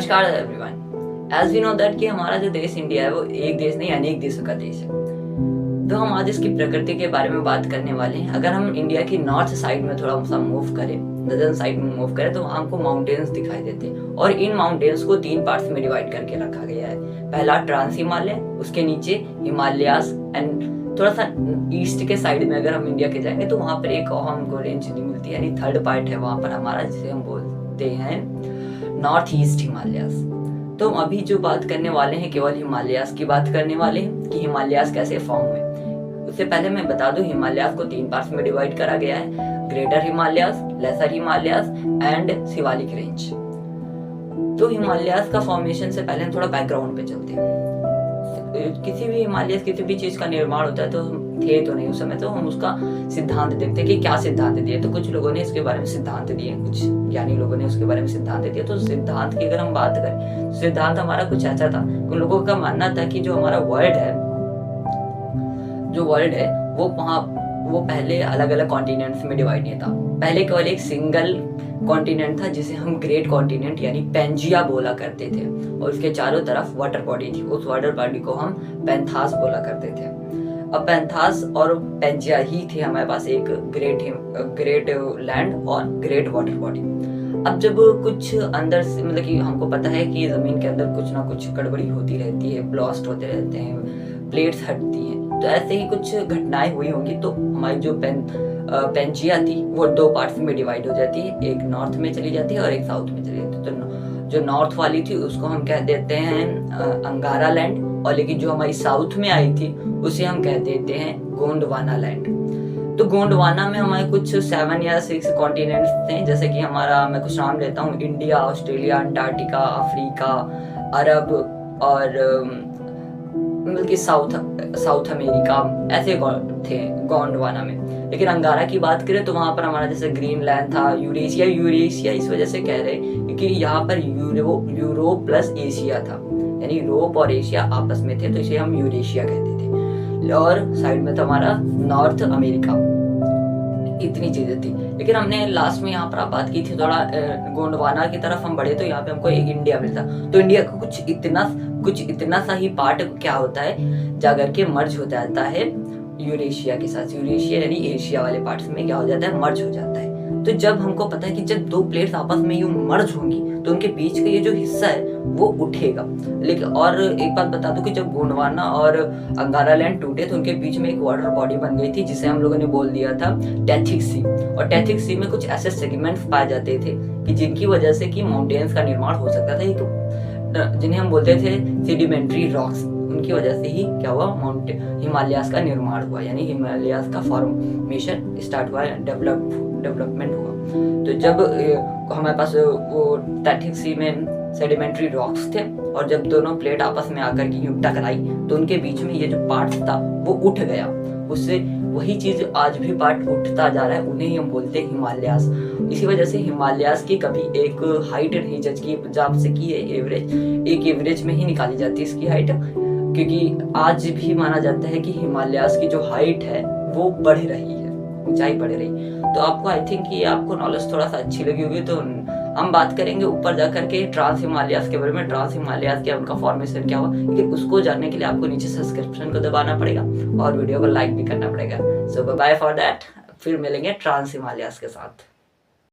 नमस्कार everyone. As we know that कि हमारा जो देश इंडिया है वो एक देश नहीं अनेक देशों का देश है। तो हम आज इसकी प्रकृति के बारे में बात करने वाले हैं। अगर हम इंडिया की नॉर्थ साइड में थोड़ा सा मूव करें, नदर्न साइड में मूव करें, तो हमको माउंटेन्स दिखाई देते हैं और इन माउंटेन्स को 3 पार्ट्स में डिवाइड करके रखा गया है। पहला ट्रांस हिमालय, उसके नीचे हिमालयास एंड थोड़ा सा ईस्ट के साइड में अगर हम इंडिया के जाएंगे तो वहाँ पर एक और हमको रेंज नहीं मिलती, यानी थर्ड पार्ट है वहाँ पर हमारा, जिसे हम बोलते हैं नॉर्थ ईस्ट हिमालयास। तो हम अभी जो बात करने वाले हैं केवल हिमालयास की बात करने वाले हैं कि हिमालयास कैसे फॉर्म हुए। उससे पहले मैं बता दूं हिमालयास को 3 पार्ट्स में डिवाइड करा गया है, greater Himalayas, lesser Himalayas and Shivalik range. तो हिमालयास का फॉर्मेशन से पहले हम थोड़ा बैकग्राउंड पे चलते हैं। किसी भी हिमालयास किसी भी चीज का निर्माण होता है तो थे तो नहीं उस समय, तो हम उसका सिद्धांत देखते हैं कि क्या सिद्धांत दिए। तो कुछ लोगों ने इसके बारे में सिद्धांत दिए, कुछ ज्ञानी लोगों ने उसके बारे में सिद्धांत दिए। तो सिद्धांत की अगर हम बात करें, सिद्धांत हमारा कुछ ऐसा था, उन लोगों का मानना था कि जो हमारा वर्ल्ड है वो पहले अलग अलग कॉन्टिनेंट्स में डिवाइड नहीं था। पहले केवल एक सिंगल कॉन्टिनेंट था जिसे हम ग्रेट कॉन्टिनेंट यानी पेंजिया बोला करते थे, और उसके चारों तरफ वाटर बॉडी थी। उस वाटर बॉडी को हम पेंथास बोला करते थे। अब पेंथास और पेंजिया ही थे हमारे पास, एक ग्रेट लैंड और ग्रेट वाटर बॉडी। अब जब कुछ अंदर से मतलब कि हमको पता है कि जमीन के अंदर कुछ ना कुछ गड़बड़ी होती रहती है, ब्लास्ट होते रहते हैं, प्लेट्स हटती हैं, तो ऐसे ही कुछ घटनाएं हुई होंगी। तो हमारी जो पेंजिया थी वो 2 पार्ट्स में डिवाइड हो जाती है, एक नॉर्थ में चली जाती है और एक साउथ में चली जाती है। तो जो नॉर्थ वाली थी उसको हम कह देते हैं अंगारा लैंड, और लेकिन जो हमारी साउथ में आई थी उसे हम कह देते हैं गोंडवाना लैंड। तो गोंडवाना में हमारे कुछ 7 या 6 कॉन्टिनेंट्स थे, जैसे कि मैं कुछ नाम लेता हूँ, इंडिया, ऑस्ट्रेलिया, अंटार्कटिका, अफ्रीका, अरब और मतलब कि साउथ अमेरिका, ऐसे थे गोंडवाना में। लेकिन अंगारा की बात करें तो वहां पर हमारा जैसे ग्रीनलैंड था, यूरेशिया इस वजह से कह रहे हैं क्योंकि यहाँ पर यूरोप प्लस एशिया था, यानी यूरोप और एशिया आपस में थे, तो इसे हम यूरेशिया कहते थे। और साइड में था हमारा नॉर्थ अमेरिका। इतनी चीजें थी। लेकिन हमने लास्ट में यहाँ पर आप बात की थी थोड़ा गोंडवाना की तरफ हम बढ़े तो यहाँ पे हमको एक इंडिया मिलता। तो इंडिया का कुछ इतना सा ही पार्ट क्या होता है, जाकर के मर्ज हो जाता है यूरेशिया के साथ। यूरेशिया यानी एशिया वाले पार्ट्स में क्या हो जाता है, मर्ज हो जाता है। तो जब हमको पता है कि जब 2 प्लेट्स आपस में यूं मर्ज होंगी तो उनके बीच का ये जो हिस्सा है वो उठेगा। लेकिन और एक बात बता दूं कि जब गोंडवाना और अंगारा लैंड टूटे तो उनके बीच में एक वाटर बॉडी बन गई थी जिसे हम लोगों ने बोल दिया था टेथिक सी। और टेथिक सी में कुछ ऐसे सेगमेंट्स पाए जाते थे कि जिनकी वजह से कि माउंटेन्स का निर्माण हो सकता था, जिन्हें हम बोलते थे सेडिमेंट्री रॉक्स। उनकी वजह से ही क्या हुआ, हिमालयास का निर्माण हुआ, यानी हिमालयास का फॉर्मेशन स्टार्ट हुआ, डेवलपमेंट हुआ। तो जब हमारे पास वो टेथिक सी में सेडिमेंट्री रॉक्स थे और जब दोनों प्लेट आपस में आकर के यूं टकराई तो उनके बीच में ये जो पार्ट था वो उठ गया। उससे वही चीज आज भी पार्ट उठता जा रहा है, उन्हें ही हम बोलते हैं हिमालयास। इसी वजह से हिमालयास की कभी एक हाइट नहीं जज की आपसे की है, एक एवरेज में ही निकाली जाती है इसकी हाइट, क्योंकि आज भी माना जाता है कि हिमालयास की जो हाइट है वो बढ़ रही है, ऊंचाई बढ़ रही। तो आपको आई थिंक ये आपको नॉलेज थोड़ा सा अच्छी लगी होगी। तो हम बात करेंगे ऊपर जाकर के ट्रांस हिमालयास के बारे में, ट्रांस हिमालयास क्या, उनका फॉर्मेशन क्या हुआ, लेकिन उसको जानने के लिए आपको नीचे सब्सक्रिप्शन को दबाना पड़ेगा और वीडियो को लाइक भी करना पड़ेगा। सो बाय फॉर दैट, फिर मिलेंगे ट्रांस हिमालयास के साथ।